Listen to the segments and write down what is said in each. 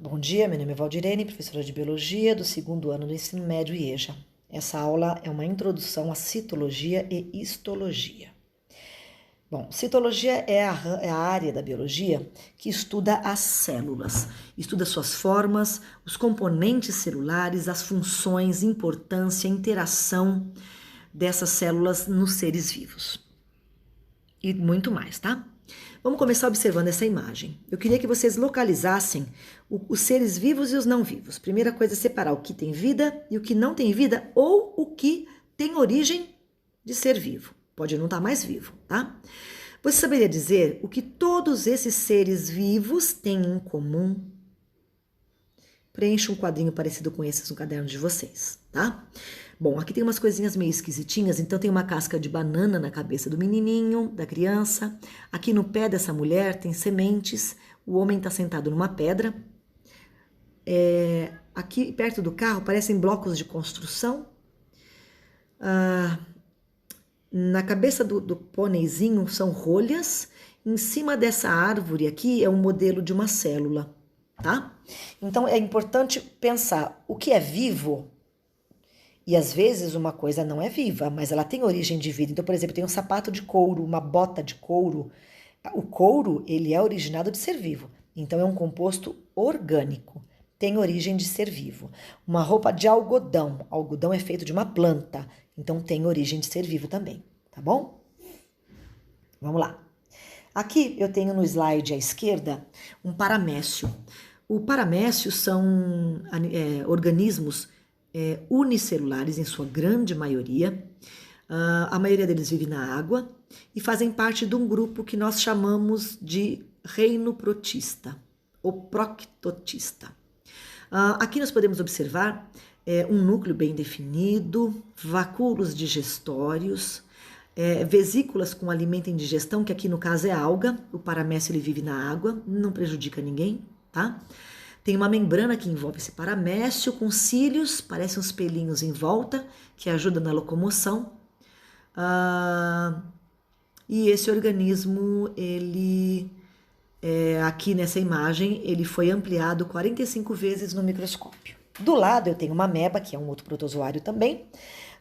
Bom dia, meu nome é Valdirene, professora de Biologia do segundo ano do Ensino Médio IEJA. Essa aula é uma introdução à citologia e histologia. Bom, citologia é a área da biologia que estuda as células, estuda suas formas, os componentes celulares, as funções, importância, interação dessas células nos seres vivos. E muito mais, tá? Vamos começar observando essa imagem. Eu queria que vocês localizassem os seres vivos e os não vivos. Primeira coisa é separar o que tem vida e o que não tem vida ou o que tem origem de ser vivo. Pode não estar mais vivo, tá? Você saberia dizer o que todos esses seres vivos têm em comum? Preencha um quadrinho parecido com esses no caderno de vocês, tá? Bom, aqui tem umas coisinhas meio esquisitinhas, então tem uma casca de banana na cabeça do menininho, da criança. Aqui no pé dessa mulher tem sementes, o homem está sentado numa pedra. Aqui perto do carro parecem blocos de construção. Na cabeça do pôneizinho são rolhas. Em cima dessa árvore aqui é um modelo de uma célula, tá? Então é importante pensar o que é vivo. E às vezes uma coisa não é viva, mas ela tem origem de vida. Então, por exemplo, tem um sapato de couro, uma bota de couro. O couro, ele é originado de ser vivo. Então, é um composto orgânico. Tem origem de ser vivo. Uma roupa de algodão. Algodão é feito de uma planta. Então, tem origem de ser vivo também. Tá bom? Vamos lá. Aqui eu tenho no slide à esquerda um paramécio. O paramécio são organismos unicelulares, em sua grande maioria. A maioria deles vive na água e fazem parte de um grupo que nós chamamos de reino protista ou proctotista. Aqui nós podemos observar um núcleo bem definido, vacúolos digestórios, vesículas com alimento em digestão, que aqui no caso é alga. O paramécio ele vive na água, não prejudica ninguém, tá? Tem uma membrana que envolve esse paramécio com cílios, parecem uns pelinhos em volta, que ajudam na locomoção. E esse organismo, ele, aqui nessa imagem, ele foi ampliado 45 vezes no microscópio. Do lado eu tenho uma ameba, que é um outro protozoário também,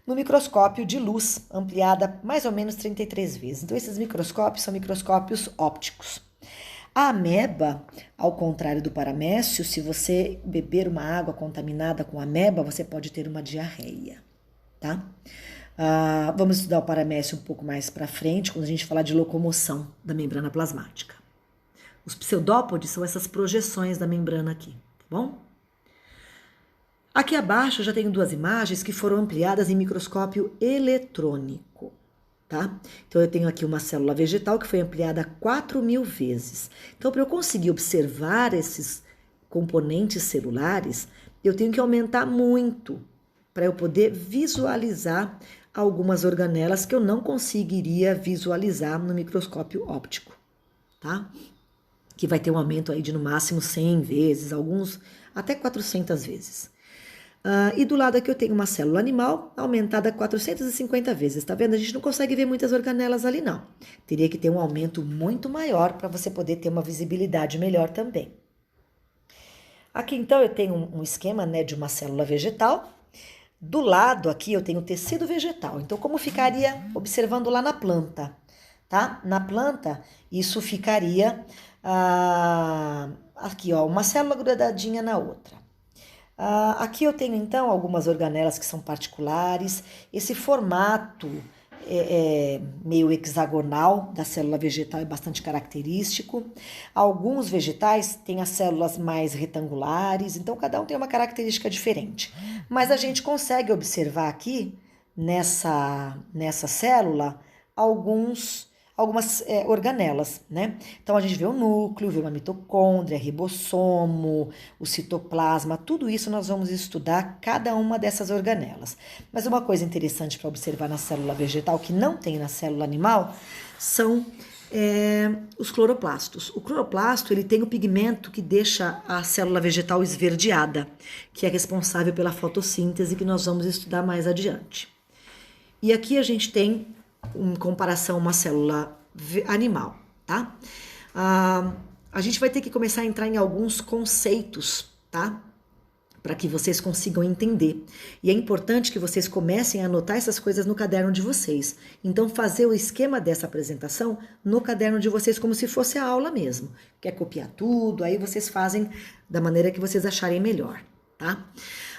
no microscópio de luz, ampliada mais ou menos 33 vezes. Então esses microscópios são microscópios ópticos. A ameba, ao contrário do paramécio, se você beber uma água contaminada com ameba, você pode ter uma diarreia, tá? Vamos estudar o paramécio um pouco mais para frente, quando a gente falar de locomoção da membrana plasmática. Os pseudópodes são essas projeções da membrana aqui, tá bom? Aqui abaixo eu já tenho duas imagens que foram ampliadas em microscópio eletrônico. Tá? Então, eu tenho aqui uma célula vegetal que foi ampliada 4.000 vezes. Então, para eu conseguir observar esses componentes celulares, eu tenho que aumentar muito para eu poder visualizar algumas organelas que eu não conseguiria visualizar no microscópio óptico, tá? Que vai ter um aumento aí de no máximo 100 vezes, alguns até 400 vezes. E do lado aqui eu tenho uma célula animal aumentada 450 vezes, tá vendo? A gente não consegue ver muitas organelas ali não. Teria que ter um aumento muito maior para você poder ter uma visibilidade melhor também. Aqui então eu tenho um esquema, né, de uma célula vegetal. Do lado aqui eu tenho tecido vegetal. Então como ficaria observando lá na planta, tá? Na planta isso ficaria aqui, ó, uma célula grudadinha na outra. Aqui eu tenho então algumas organelas que são particulares. Esse formato meio hexagonal da célula vegetal é bastante característico. Alguns vegetais têm as células mais retangulares, então cada um tem uma característica diferente. Mas a gente consegue observar aqui nessa célula algumas organelas, né? Então a gente vê o núcleo, vê uma mitocôndria, ribossomo, o citoplasma, tudo isso nós vamos estudar cada uma dessas organelas. Mas uma coisa interessante para observar na célula vegetal que não tem na célula animal são os cloroplastos. O cloroplasto ele tem o pigmento que deixa a célula vegetal esverdeada, que é responsável pela fotossíntese que nós vamos estudar mais adiante. E aqui a gente tem em comparação a uma célula animal, tá? A gente vai ter que começar a entrar em alguns conceitos tá? Para que vocês consigam entender. E é importante que vocês comecem a anotar essas coisas no caderno de vocês. Então, fazer o esquema dessa apresentação no caderno de vocês, como se fosse a aula mesmo. Quer copiar tudo, aí vocês fazem da maneira que vocês acharem melhor, tá?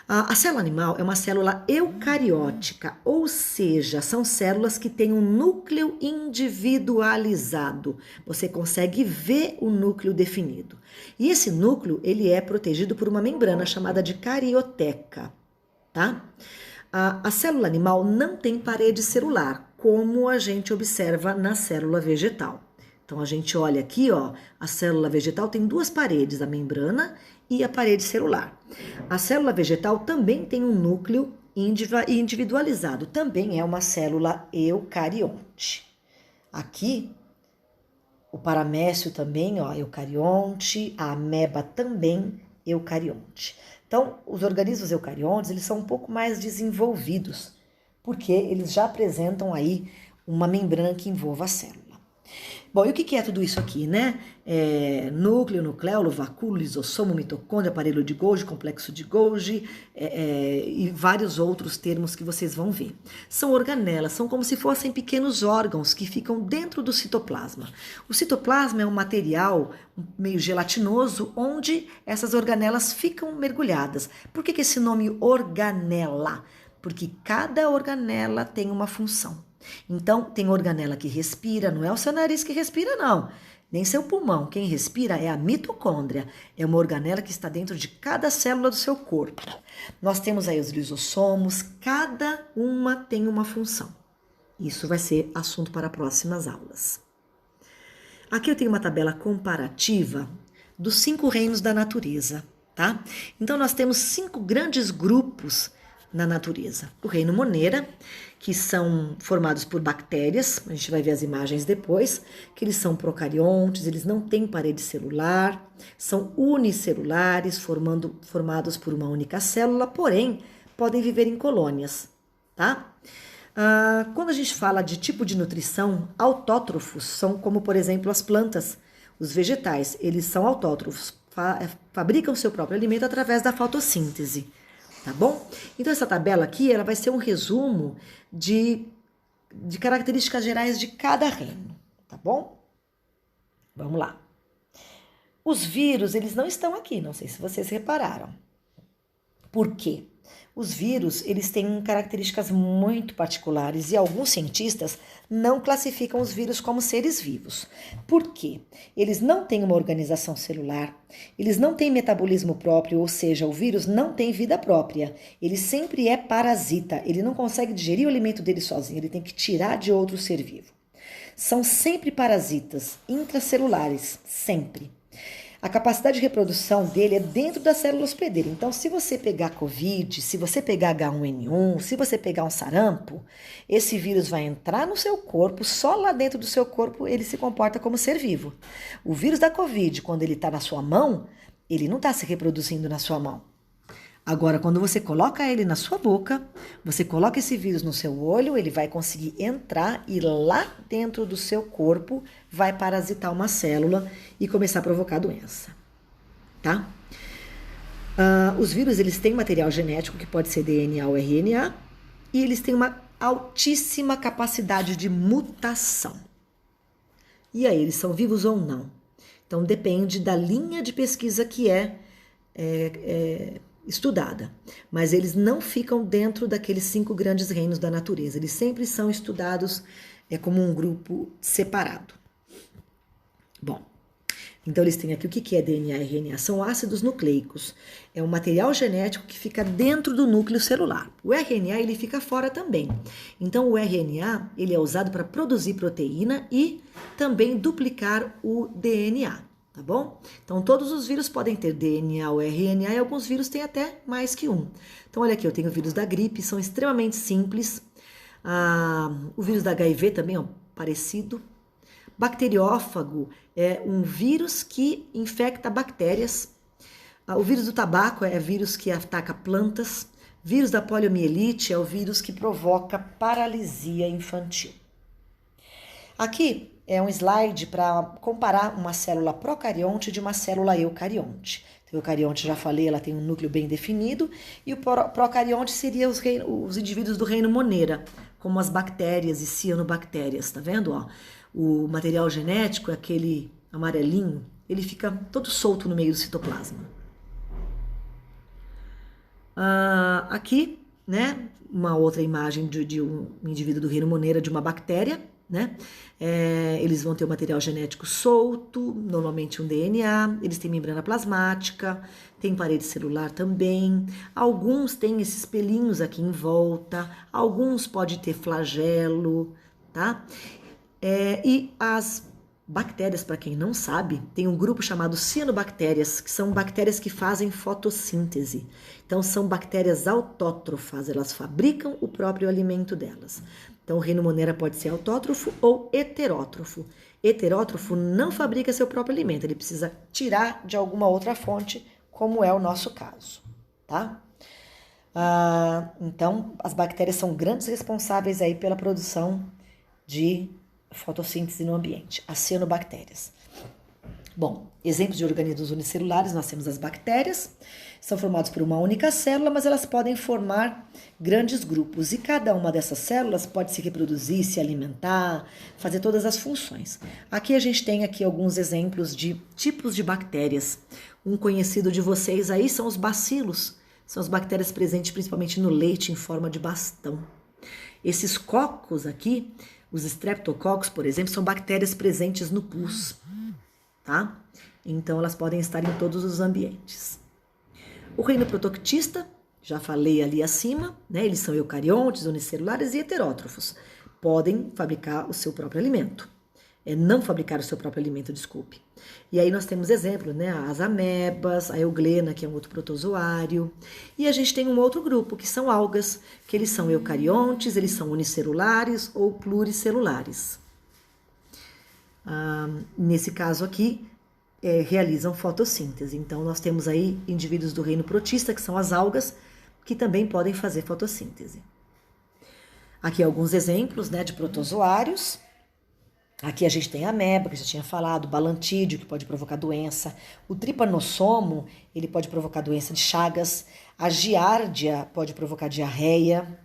A célula animal é uma célula eucariótica, ou seja, são células que têm um núcleo individualizado. Você consegue ver o núcleo definido. E esse núcleo, ele é protegido por uma membrana chamada de carioteca, tá? A célula animal não tem parede celular, como a gente observa na célula vegetal. Então, a gente olha aqui, ó, a célula vegetal tem duas paredes, a membrana e a parede celular. A célula vegetal também tem um núcleo individualizado, também é uma célula eucarionte. Aqui, o paramécio também, ó, eucarionte, a ameba também eucarionte. Então, os organismos eucariontes, eles são um pouco mais desenvolvidos, porque eles já apresentam aí uma membrana que envolva a célula. Bom, e o que é tudo isso aqui, né? Núcleo, nucleolo, vacúolo, lisossomo, mitocôndria, aparelho de Golgi, complexo de Golgi e vários outros termos que vocês vão ver. São organelas, são como se fossem pequenos órgãos que ficam dentro do citoplasma. O citoplasma é um material meio gelatinoso onde essas organelas ficam mergulhadas. Por que esse nome organela? Porque cada organela tem uma função. Então, tem organela que respira, não é o seu nariz que respira, não. Nem seu pulmão. Quem respira é a mitocôndria. É uma organela que está dentro de cada célula do seu corpo. Nós temos aí os lisossomos, cada uma tem uma função. Isso vai ser assunto para próximas aulas. Aqui eu tenho uma tabela comparativa dos 5 reinos da natureza, tá? Então, nós temos 5 grandes grupos na natureza. O reino Monera, que são formados por bactérias, a gente vai ver as imagens depois, que eles são procariontes, eles não têm parede celular, são unicelulares, formados por uma única célula, porém, podem viver em colônias, tá? Quando a gente fala de tipo de nutrição, autótrofos são como, por exemplo, as plantas, os vegetais, eles são autótrofos, fabricam seu próprio alimento através da fotossíntese. Tá bom? Então, essa tabela aqui, ela vai ser um resumo de características gerais de cada reino, tá bom? Vamos lá. Os vírus, eles não estão aqui, não sei se vocês repararam. Por quê? Os vírus, eles têm características muito particulares e alguns cientistas não classificam os vírus como seres vivos. Por quê? Eles não têm uma organização celular, eles não têm metabolismo próprio, ou seja, o vírus não tem vida própria. Ele sempre é parasita, ele não consegue digerir o alimento dele sozinho, ele tem que tirar de outro ser vivo. São sempre parasitas intracelulares, sempre. A capacidade de reprodução dele é dentro da célula hospedeira. Então, se você pegar Covid, se você pegar H1N1, se você pegar um sarampo, esse vírus vai entrar no seu corpo, só lá dentro do seu corpo ele se comporta como ser vivo. O vírus da Covid, quando ele está na sua mão, ele não está se reproduzindo na sua mão. Agora, quando você coloca ele na sua boca, você coloca esse vírus no seu olho, ele vai conseguir entrar e lá dentro do seu corpo vai parasitar uma célula e começar a provocar doença, tá? Os vírus, eles têm material genético que pode ser DNA ou RNA e eles têm uma altíssima capacidade de mutação. E aí, eles são vivos ou não? Então, depende da linha de pesquisa que é estudada, mas eles não ficam dentro daqueles 5 grandes reinos da natureza, eles sempre são estudados como um grupo separado. Bom, então eles têm aqui o que é DNA e RNA, são ácidos nucleicos, é um material genético que fica dentro do núcleo celular. O RNA ele fica fora também, então o RNA ele é usado para produzir proteína e também duplicar o DNA. Tá bom? Então, todos os vírus podem ter DNA ou RNA e alguns vírus têm até mais que um. Então, olha aqui, eu tenho o vírus da gripe, são extremamente simples. O vírus da HIV também é parecido. Bacteriófago é um vírus que infecta bactérias. O vírus do tabaco é vírus que ataca plantas. Vírus da poliomielite é o vírus que provoca paralisia infantil. Aqui é um slide para comparar uma célula procarionte de uma célula eucarionte. O eucarionte, já falei, ela tem um núcleo bem definido, e o procarionte seria os indivíduos do reino Monera, como as bactérias e cianobactérias, tá vendo? Ó, o material genético, aquele amarelinho, ele fica todo solto no meio do citoplasma. Aqui, né, uma outra imagem de um indivíduo do reino Monera, de uma bactéria, né? Eles vão ter o material genético solto, normalmente um DNA, eles têm membrana plasmática, tem parede celular também, alguns têm esses pelinhos aqui em volta, alguns podem ter flagelo, tá? E as bactérias, para quem não sabe, tem um grupo chamado cianobactérias, que são bactérias que fazem fotossíntese. Então, são bactérias autótrofas, elas fabricam o próprio alimento delas. Então, o reino Monera pode ser autótrofo ou heterótrofo. Heterótrofo não fabrica seu próprio alimento, ele precisa tirar de alguma outra fonte, como é o nosso caso, tá? Então, as bactérias são grandes responsáveis aí pela produção de fotossíntese no ambiente, as cianobactérias. Bom, exemplos de organismos unicelulares, nós temos as bactérias, são formados por uma única célula, mas elas podem formar grandes grupos, e cada uma dessas células pode se reproduzir, se alimentar, fazer todas as funções. Aqui a gente tem aqui alguns exemplos de tipos de bactérias. Um conhecido de vocês aí são os bacilos, são as bactérias presentes principalmente no leite em forma de bastão. Esses cocos aqui, os streptococcus, por exemplo, são bactérias presentes no pus, tá? Então, elas podem estar em todos os ambientes. O reino protoctista, já falei ali acima, né? Eles são eucariontes, unicelulares e heterótrofos. Podem fabricar o seu próprio alimento. Não fabricar o seu próprio alimento, desculpe. E aí nós temos exemplo, né? As amebas, a euglena, que é um outro protozoário. E a gente tem um outro grupo, que são algas, que eles são eucariontes, eles são unicelulares ou pluricelulares. Nesse caso aqui, realizam fotossíntese. Então, nós temos aí indivíduos do reino protista, que são as algas, que também podem fazer fotossíntese. Aqui alguns exemplos, né, de protozoários. Aqui a gente tem a ameba, que eu já tinha falado, o balantídeo, que pode provocar doença, o tripanossomo, ele pode provocar doença de Chagas, a giardia pode provocar diarreia.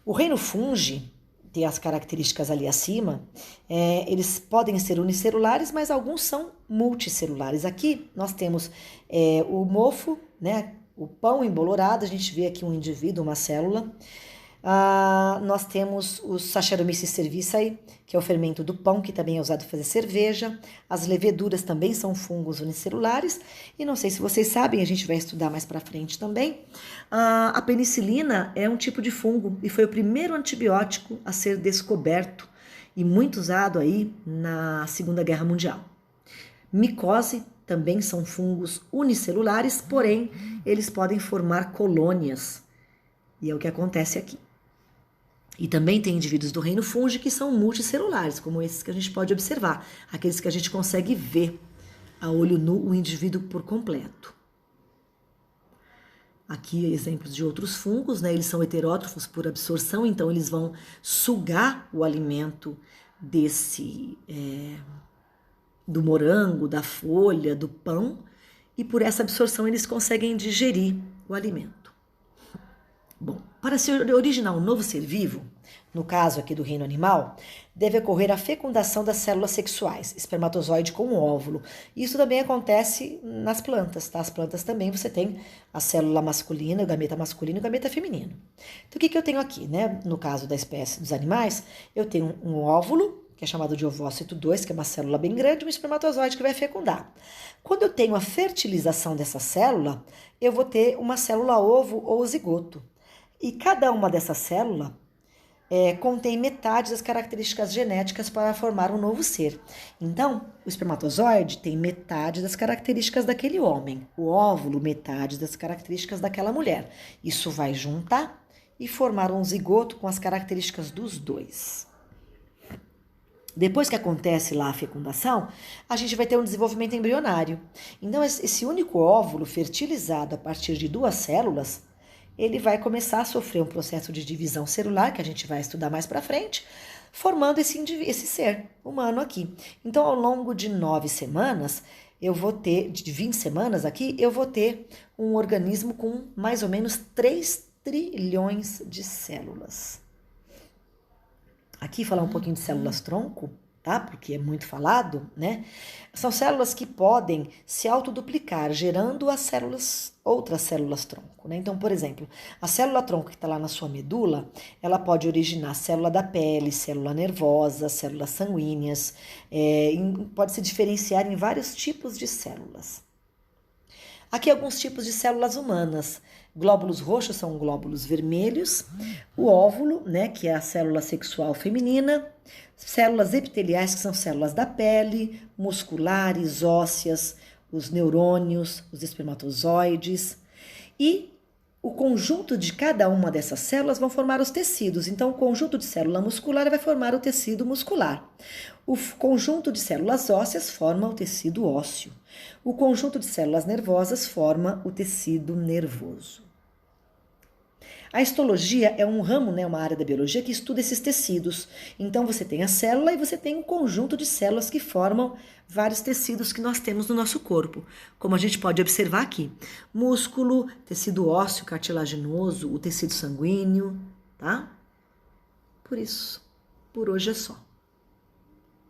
O reino fungi tem as características ali acima, eles podem ser unicelulares, mas alguns são multicelulares. Aqui nós temos o mofo, né, o pão embolorado, a gente vê aqui um indivíduo, uma célula. Nós temos o Saccharomyces cerevisiae, que é o fermento do pão, que também é usado para fazer cerveja. As leveduras também são fungos unicelulares. E não sei se vocês sabem, a gente vai estudar mais para frente também. A penicilina é um tipo de fungo e foi o primeiro antibiótico a ser descoberto e muito usado aí na Segunda Guerra Mundial. Micose também são fungos unicelulares, porém eles podem formar colônias. E é o que acontece aqui. E também tem indivíduos do reino fungi que são multicelulares, como esses que a gente pode observar, aqueles que a gente consegue ver a olho nu o indivíduo por completo. Aqui exemplos de outros fungos, né? Eles são heterótrofos por absorção, então eles vão sugar o alimento do morango, da folha, do pão, e por essa absorção eles conseguem digerir o alimento. Bom, para se originar um novo ser vivo, no caso aqui do reino animal, deve ocorrer a fecundação das células sexuais, espermatozoide com um óvulo. Isso também acontece nas plantas, tá? As plantas também você tem a célula masculina, o gameta masculino e o gameta feminino. Então, o que eu tenho aqui, né? No caso da espécie dos animais, eu tenho um óvulo, que é chamado de ovócito 2, que é uma célula bem grande, um espermatozoide que vai fecundar. Quando eu tenho a fertilização dessa célula, eu vou ter uma célula ovo ou zigoto. E cada uma dessas células contém metade das características genéticas para formar um novo ser. Então, o espermatozoide tem metade das características daquele homem, o óvulo metade das características daquela mulher. Isso vai juntar e formar um zigoto com as características dos dois. Depois que acontece lá a fecundação, a gente vai ter um desenvolvimento embrionário. Então, esse único óvulo fertilizado a partir de duas células, ele vai começar a sofrer um processo de divisão celular, que a gente vai estudar mais para frente, formando esse ser humano aqui. Então, ao longo de 9 semanas, eu vou ter, de 20 semanas aqui, eu vou ter um organismo com mais ou menos 3 trilhões de células. Aqui falar um pouquinho de células-tronco, tá? Porque é muito falado, né? São células que podem se autoduplicar, gerando outras células-tronco, né? Então, por exemplo, a célula-tronco que está lá na sua medula, ela pode originar célula da pele, célula nervosa, células sanguíneas, pode se diferenciar em vários tipos de células. Aqui alguns tipos de células humanas. Glóbulos roxos são glóbulos vermelhos, o óvulo, né, que é a célula sexual feminina, células epiteliais, que são células da pele, musculares, ósseas, os neurônios, os espermatozoides, e o conjunto de cada uma dessas células vão formar os tecidos. Então, o conjunto de célula muscular vai formar o tecido muscular. O conjunto de células ósseas forma o tecido ósseo. O conjunto de células nervosas forma o tecido nervoso. A histologia é um ramo, né, uma área da biologia que estuda esses tecidos. Então, você tem a célula e você tem um conjunto de células que formam vários tecidos que nós temos no nosso corpo. Como a gente pode observar aqui, músculo, tecido ósseo, cartilaginoso, o tecido sanguíneo, tá? Por isso, por hoje é só.